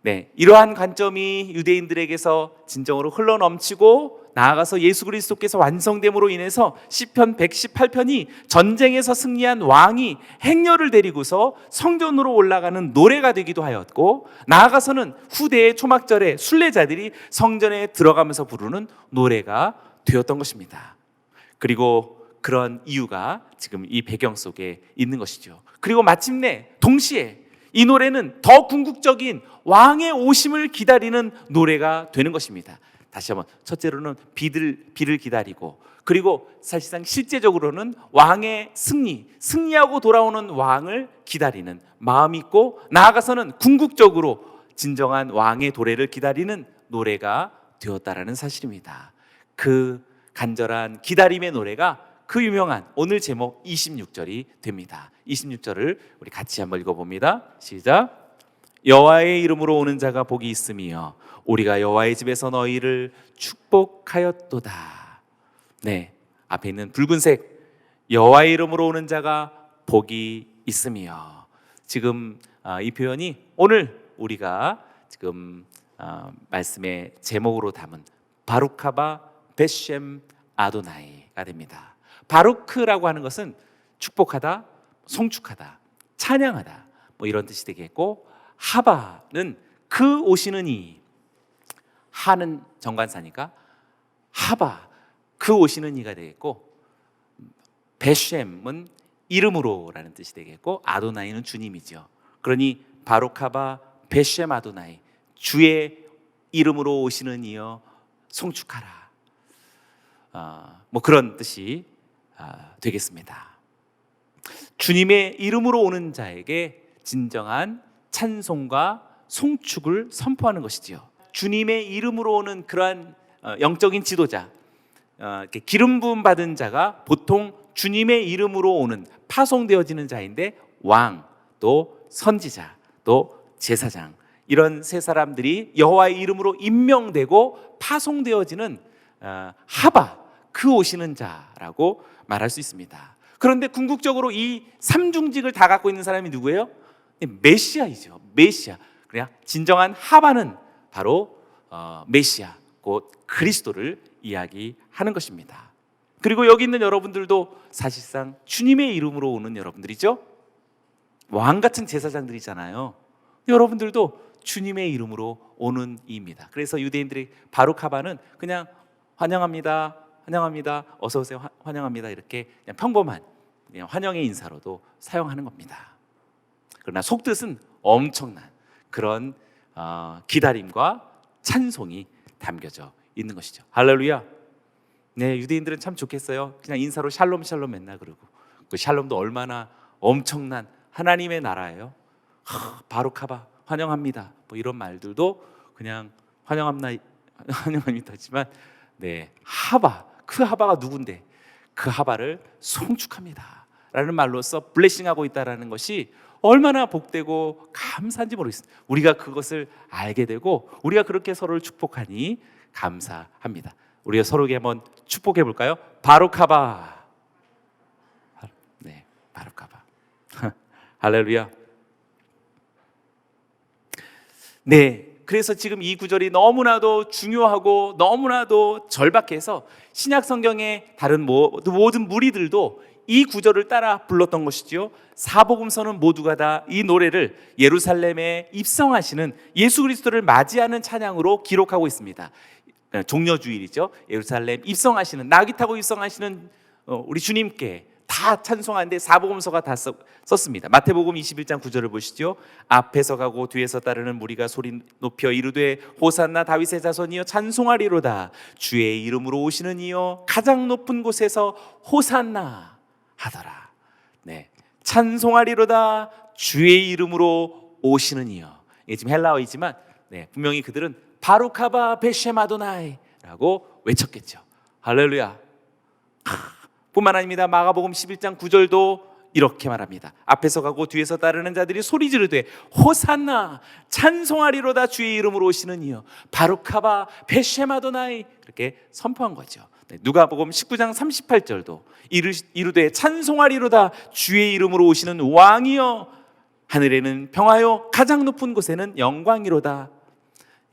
네, 이러한 관점이 유대인들에게서 진정으로 흘러넘치고 나아가서 예수 그리스도께서 완성됨으로 인해서 시편 118편이 전쟁에서 승리한 왕이 행렬을 데리고서 성전으로 올라가는 노래가 되기도 하였고, 나아가서는 후대의 초막절에 순례자들이 성전에 들어가면서 부르는 노래가 되었던 것입니다. 그리고 그런 이유가 지금 이 배경 속에 있는 것이죠. 그리고 마침내 동시에 이 노래는 더 궁극적인 왕의 오심을 기다리는 노래가 되는 것입니다. 다시 한번, 첫째로는 비를 기다리고, 그리고 사실상 실제적으로는 왕의 승리하고 돌아오는 왕을 기다리는 마음이 있고, 나아가서는 궁극적으로 진정한 왕의 도래를 기다리는 노래가 되었다라는 사실입니다. 그 간절한 기다림의 노래가 그 유명한 오늘 제목 26절이 됩니다. 26절을 우리 같이 한번 읽어봅니다. 시작. 여호와의 이름으로 오는 자가 복이 있으며 우리가 여호와의 집에서 너희를 축복하였도다. 네, 앞에 있는 붉은색 여호와의 이름으로 오는 자가 복이 있으며, 지금 이 표현이 오늘 우리가 지금 말씀의 제목으로 담은 바루카바 베셴 아도나이가 됩니다. 바루크라고 하는 것은 축복하다, 송축하다, 찬양하다 뭐 이런 뜻이 되겠고, 하바는 그 오시는 이, 하는 정관사니까 하바 그 오시는 이가 되겠고, 베셴은 이름으로라는 뜻이 되겠고, 아도나이는 주님이죠. 그러니 바루카바 베셴 아도나이, 주의 이름으로 오시는 이여 송축하라, 뭐 그런 뜻이 되겠습니다. 주님의 이름으로 오는 자에게 진정한 찬송과 송축을 선포하는 것이지요. 주님의 이름으로 오는 그러한 영적인 지도자, 기름 부음 받은 자가 보통 주님의 이름으로 오는 파송되어지는 자인데, 왕, 또 선지자, 또 제사장, 이런 세 사람들이 여호와의 이름으로 임명되고 파송되어지는 하바, 그 오시는 자라고 말할 수 있습니다. 그런데 궁극적으로 이 삼중직을 다 갖고 있는 사람이 누구예요? 메시아이죠. 메시아. 그래야 진정한 하바는 바로 메시아, 곧 그리스도를 이야기하는 것입니다. 그리고 여기 있는 여러분들도 사실상 주님의 이름으로 오는 여러분들이죠. 왕 같은 제사장들이잖아요. 여러분들도 주님의 이름으로 오는 이입니다. 그래서 유대인들이 바루카바는 그냥 환영합니다, 환영합니다, 어서 오세요, 환영합니다, 이렇게 그냥 평범한 그냥 환영의 인사로도 사용하는 겁니다. 그러나 속뜻은 엄청난 그런 기다림과 찬송이 담겨져 있는 것이죠. 할렐루야. 네, 유대인들은 참 좋겠어요. 그냥 인사로 샬롬 샬롬 맨날 그러고, 그 샬롬도 얼마나 엄청난 하나님의 나라예요. 바루카바 환영합니다, 뭐 이런 말들도 그냥 환영합니다 하지만, 네, 하바, 그 하바가 누군데 그 하바를 송축합니다 라는 말로써 블레싱하고 있다는 것이 얼마나 복되고 감사한지 모르겠습니다. 우리가 그것을 알게 되고 우리가 그렇게 서로를 축복하니 감사합니다. 우리가 서로에게 한번 축복해 볼까요? 바루카바. 네, 바루카바. 할렐루야. 네, 그래서 지금 이 구절이 너무나도 중요하고 너무나도 절박해서 신약 성경의 다른 모든 무리들도 이 구절을 따라 불렀던 것이지요. 사복음서는 모두가 다 이 노래를 예루살렘에 입성하시는 예수 그리스도를 맞이하는 찬양으로 기록하고 있습니다. 종려주일이죠. 예루살렘 입성하시는, 나귀 타고 입성하시는 우리 주님께 다 찬송하는데 사복음서가 다 썼습니다. 마태복음 21장 9절을 보시죠. 앞에서 가고 뒤에서 따르는 무리가 소리 높여 이르되 호산나 다윗의 자손이여 찬송하리로다. 주의 이름으로 오시는 이여 가장 높은 곳에서 호산나 하더라. 네, 찬송하리로다. 주의 이름으로 오시는 이여. 이게 지금 헬라어이지만 분명히 그들은 바루카바 베쉐마도나이라고 외쳤겠죠. 할렐루야. 뿐만 아닙니다. 마가복음 11장 9절도 이렇게 말합니다. 앞에서 가고 뒤에서 따르는 자들이 소리 지르되 호산나 찬송하리로다. 주의 이름으로 오시는 이여 바루카바 베쉐마도나이, 그렇게 선포한 거죠. 누가복음 19장 38절도 이르되 찬송하리로다. 주의 이름으로 오시는 왕이여 하늘에는 평화요 가장 높은 곳에는 영광이로다.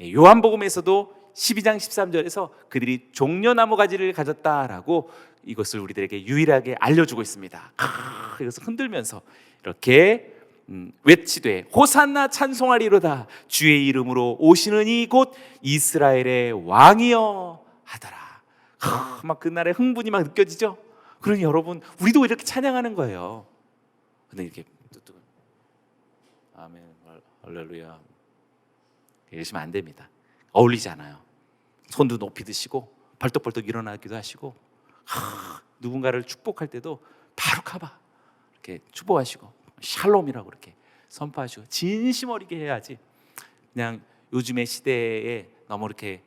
요한복음에서도 12장 13절에서 그들이 종려나무 가지를 가졌다라고 이것을 우리들에게 유일하게 알려주고 있습니다. 이것을 흔들면서 이렇게 외치되 호산나 찬송하리로다. 주의 이름으로 오시는 이 곧 이스라엘의 왕이여 하더라. 막 그날의 흥분이 막 느껴지죠. 그러니 여러분, 우리도 이렇게 찬양하는 거예요. 근데 이렇게 아멘 할렐루야 이러시면 안 됩니다. 어울리지 않아요. 손도 높이 드시고 벌떡벌떡 일어나기도 하시고, 누군가를 축복할 때도 바루카바 이렇게 축복하시고 샬롬이라고 이렇게 선포하시고 진심 어리게 해야지. 그냥 요즘의 시대에 너무 이렇게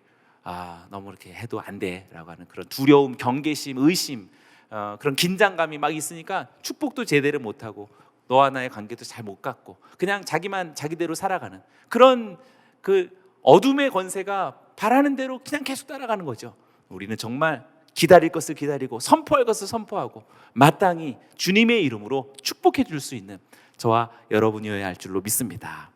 해도 안 돼라고 하는 그런 두려움, 경계심, 의심, 그런 긴장감이 막 있으니까 축복도 제대로 못하고 너와 나의 관계도 잘 못 갖고 그냥 자기만 자기대로 살아가는 그런 그 어둠의 권세가 바라는 대로 그냥 계속 따라가는 거죠. 우리는 정말 기다릴 것을 기다리고 선포할 것을 선포하고 마땅히 주님의 이름으로 축복해 줄 수 있는 저와 여러분이어야 할 줄로 믿습니다.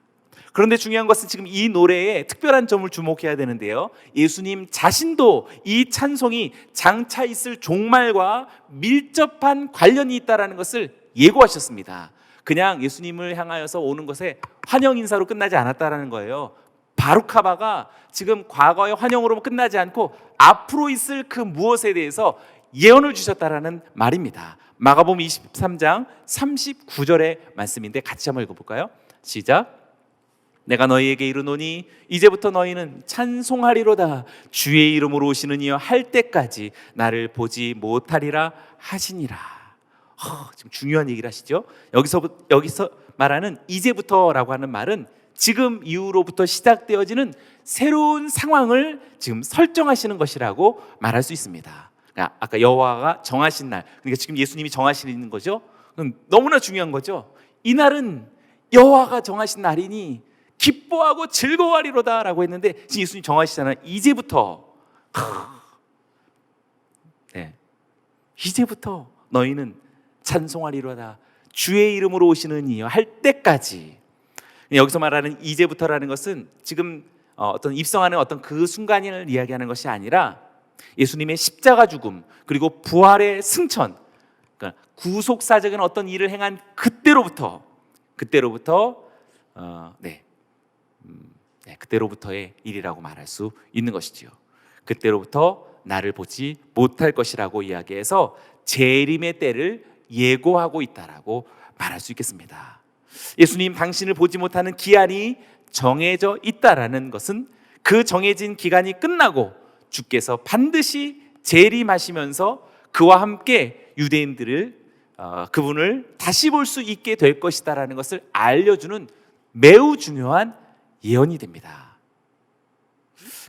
그런데 중요한 것은 지금 이 노래에 특별한 점을 주목해야 되는데요, 예수님 자신도 이 찬송이 장차 있을 종말과 밀접한 관련이 있다는 것을 예고하셨습니다. 그냥 예수님을 향하여서 오는 것에 환영 인사로 끝나지 않았다는 거예요. 바루카바가 지금 과거의 환영으로 끝나지 않고 앞으로 있을 그 무엇에 대해서 예언을 주셨다라는 말입니다. 마가복음 23장 39절의 말씀인데 같이 한번 읽어볼까요? 시작. 내가 너희에게 이르노니 이제부터 너희는 찬송하리로다. 주의 이름으로 오시는 이여 할 때까지 나를 보지 못하리라 하시니라. 지금 중요한 얘기를 하시죠. 여기서 말하는 이제부터라고 하는 말은 지금 이후로부터 시작되어지는 새로운 상황을 지금 설정하시는 것이라고 말할 수 있습니다. 그러니까 아까 여호와가 정하신 날, 그러니까 지금 예수님이 정하시는 거죠. 너무나 중요한 거죠. 이 날은 여호와가 정하신 날이니 기뻐하고 즐거워하리로다 라고 했는데 지금 예수님 정하시잖아요. 이제부터 이제부터 너희는 찬송하리로다. 주의 이름으로 오시는 이여 할 때까지. 여기서 말하는 이제부터라는 것은 지금 어떤 입성하는 어떤 그 순간을 이야기하는 것이 아니라 예수님의 십자가 죽음 그리고 부활의 승천, 그러니까 구속사적인 어떤 일을 행한 그때로부터 그때로부터의 일이라고 말할 수 있는 것이지요. 그때로부터 나를 보지 못할 것이라고 이야기해서 재림의 때를 예고하고 있다라고 말할 수 있겠습니다. 예수님 당신을 보지 못하는 기한이 정해져 있다라는 것은 그 정해진 기간이 끝나고 주께서 반드시 재림하시면서 그와 함께 유대인들을 그분을 다시 볼 수 있게 될 것이다라는 것을 알려주는 매우 중요한 예언이 됩니다.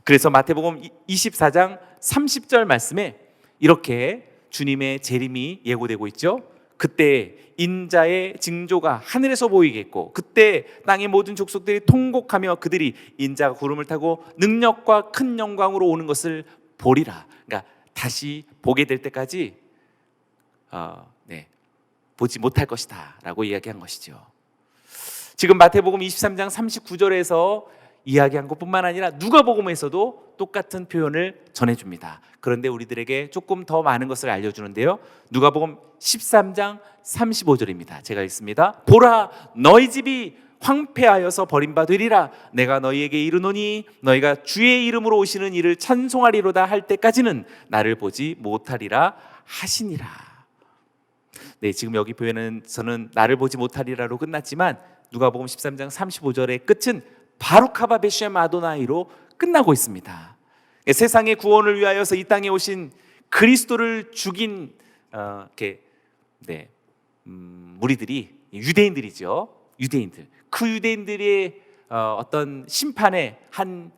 그래서 마태복음 24장 30절 말씀에 이렇게 주님의 재림이 예고되고 있죠. 그때 인자의 징조가 하늘에서 보이겠고 그때 땅의 모든 족속들이 통곡하며 그들이 인자가 구름을 타고 능력과 큰 영광으로 오는 것을 보리라. 그러니까 다시 보게 될 때까지 보지 못할 것이다 라고 이야기한 것이죠. 지금 마태복음 23장 39절에서 이야기한 것뿐만 아니라 누가복음에서도 똑같은 표현을 전해줍니다. 그런데 우리들에게 조금 더 많은 것을 알려주는데요. 누가복음 13장 35절입니다. 제가 읽습니다. 보라, 너희 집이 황폐하여서 버림받으리라. 내가 너희에게 이르노니 너희가 주의 이름으로 오시는 이를 찬송하리로다 할 때까지는 나를 보지 못하리라 하시니라. 네, 지금 여기 표현은 나를 보지 못하리라로 끝났지만 누가복음 13장 35절의 끝은 바룩하바 베셈 아도나이로 끝나고 있습니다. 세상의 구원을 위하여서 이 땅에 오신 그리스도를 죽인 무리들이 유대인들이죠. 유대인들. 그 유대인들의 어떤 심판의 한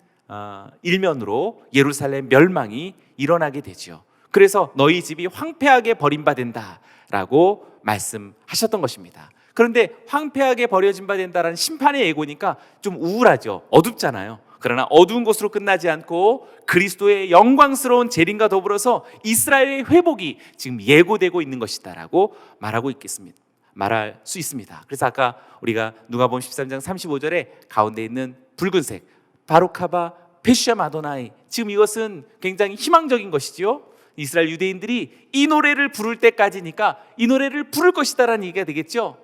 일면으로 예루살렘 멸망이 일어나게 되죠. 그래서 너희 집이 황폐하게 버림받는다라고 말씀하셨던 것입니다. 그런데 황폐하게 버려진 바 된다라는 심판의 예고니까 좀 우울하죠. 어둡잖아요. 그러나 어두운 것으로 끝나지 않고 그리스도의 영광스러운 재림과 더불어서 이스라엘의 회복이 지금 예고되고 있는 것이다라고 말할 수 있습니다. 그래서 아까 우리가 누가복음 13장 35절에 가운데 있는 붉은색 바룩하바 베셈 아도나이, 지금 이것은 굉장히 희망적인 것이죠. 이스라엘 유대인들이 이 노래를 부를 때까지니까 이 노래를 부를 것이다라는 얘기가 되겠죠.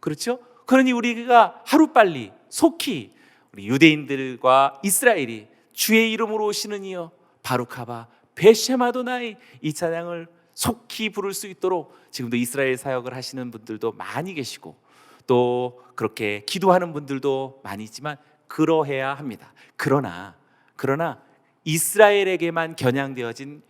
그렇죠? 그러니 우리가 하루빨리 속히 우리 유대인들과 이스라엘이 주의 이름으로 오시는 이여 바룩하바 베셈 아도나이, 이 찬양을 속히 부를 수 있도록 지금도 이스라엘 사역을 하시는 분들도 많이 계시고 또 그렇게 기도하는 분들도 많이 있지만 그러해야 합니다. 그러나 이스라엘에게만 겨냥되어진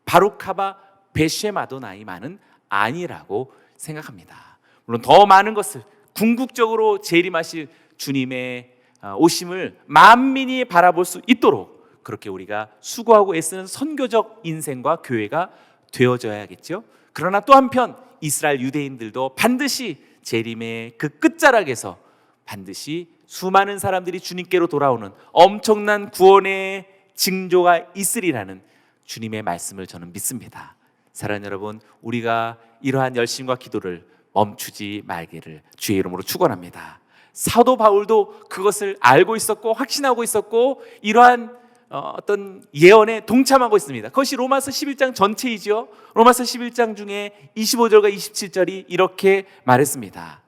바룩하바 베셈 아도나이만은 아니라고 생각합니다. 물론 더 많은 것을 궁극적으로 재림하실 주님의 오심을 만민이 바라볼 수 있도록 그렇게 우리가 수고하고 애쓰는 선교적 인생과 교회가 되어져야겠죠. 그러나 또 한편 이스라엘 유대인들도 반드시 재림의 그 끝자락에서 반드시 수많은 사람들이 주님께로 돌아오는 엄청난 구원의 징조가 있으리라는 주님의 말씀을 저는 믿습니다. 사랑하는 여러분, 우리가 이러한 열심과 기도를 멈추지 말기를 주의 이름으로 축원합니다. 사도 바울도 그것을 알고 있었고 확신하고 있었고 이러한 어떤 예언에 동참하고 있습니다. 그것이 로마서 11장 전체이죠. 로마서 11장 중에 25절과 27절이 이렇게 말했습니다.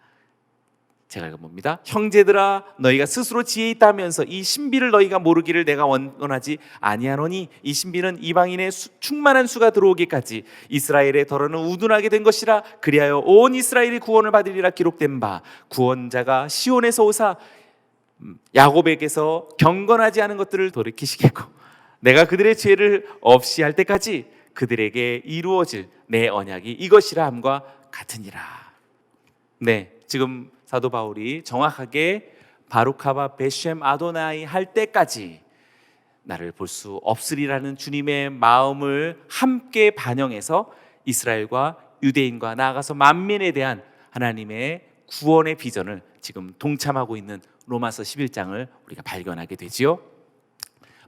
제가 읽어봅니다. 형제들아, 너희가 스스로 지혜 있다면서 이 신비를 너희가 모르기를 내가 원하지 아니하노니 이 신비는 이방인의 충만한 수가 들어오기까지 이스라엘의 덜어는 우둔하게 된 것이라. 그리하여 온 이스라엘이 구원을 받으리라 기록된 바 구원자가 시온에서 오사 야곱에게서 경건하지 않은 것들을 돌이키시겠고 내가 그들의 죄를 없이 할 때까지 그들에게 이루어질 내 언약이 이것이라 함과 같으니라. 네, 지금 사도 바울이 정확하게 바룩하바 베셈 아도나이 할 때까지 나를 볼 수 없으리라는 주님의 마음을 함께 반영해서 이스라엘과 유대인과 나아가서 만민에 대한 하나님의 구원의 비전을 지금 동참하고 있는 로마서 11장을 우리가 발견하게 되지요.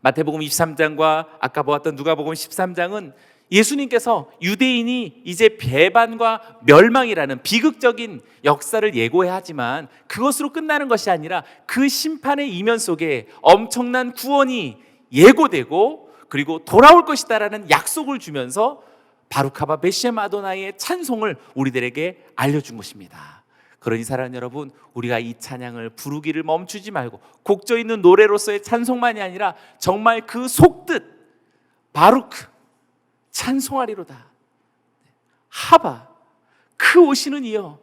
마태복음 23장과 아까 보았던 누가복음 13장은 예수님께서 유대인이 이제 배반과 멸망이라는 비극적인 역사를 예고해야 하지만 그것으로 끝나는 것이 아니라 그 심판의 이면 속에 엄청난 구원이 예고되고 그리고 돌아올 것이다라는 약속을 주면서 바룩하바 베셈 아도나이의 찬송을 우리들에게 알려준 것입니다. 그러니 사랑하는 여러분, 우리가 이 찬양을 부르기를 멈추지 말고 곡조 있는 노래로서의 찬송만이 아니라 정말 그 속뜻 바루크 찬송하리로다. 하바 그 오시는 이여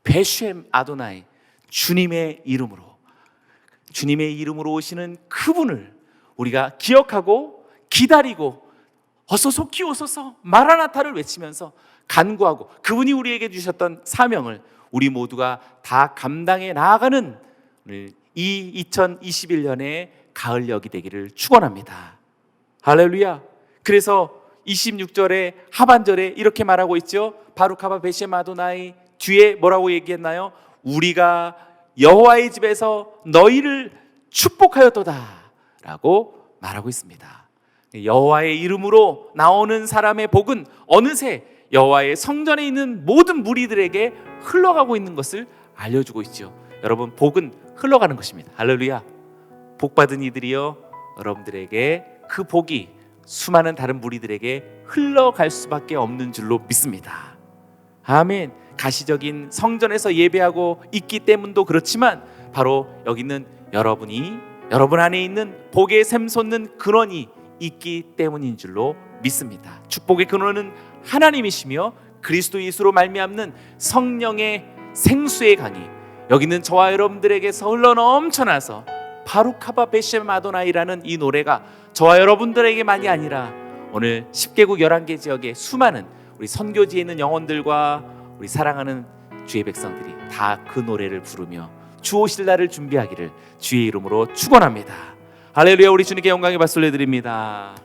베셈 아도나이, 주님의 이름으로 오시는 그분을 우리가 기억하고 기다리고 어서 속히 오소서 마라나타를 외치면서 간구하고 그분이 우리에게 주셨던 사명을 우리 모두가 다 감당해 나아가는 이 2021년의 가을녘이 되기를 축원합니다. 할렐루야. 그래서 26절의 하반절에 이렇게 말하고 있죠. 바룩하바 베셈 아도나이 뒤에 뭐라고 얘기했나요? 우리가 여호와의 집에서 너희를 축복하였도다 라고 말하고 있습니다. 여호와의 이름으로 나오는 사람의 복은 어느새 여호와의 성전에 있는 모든 무리들에게 흘러가고 있는 것을 알려주고 있죠. 여러분, 복은 흘러가는 것입니다. 할렐루야. 복받은 이들이여 여러분들에게 그 복이 수많은 다른 무리들에게 흘러갈 수밖에 없는 줄로 믿습니다. 아멘. 가시적인 성전에서 예배하고 있기 때문도 그렇지만 바로 여기 있는 여러분이 여러분 안에 있는 복의 샘솟는 근원이 있기 때문인 줄로 믿습니다. 축복의 근원은 하나님이시며 그리스도 예수로 말미암는 성령의 생수의 강이 여기 있는 저와 여러분들에게서 흘러넘쳐나서 바루카바 베셈 아도나이라는 이 노래가 저와 여러분들에게만이 아니라 오늘 10개국 11개 지역의 수많은 우리 선교지에 있는 영혼들과 우리 사랑하는 주의 백성들이 다 그 노래를 부르며 주 오실 날을 준비하기를 주의 이름으로 축원합니다. 할렐루야. 우리 주님께 영광의 박수 올려드립니다.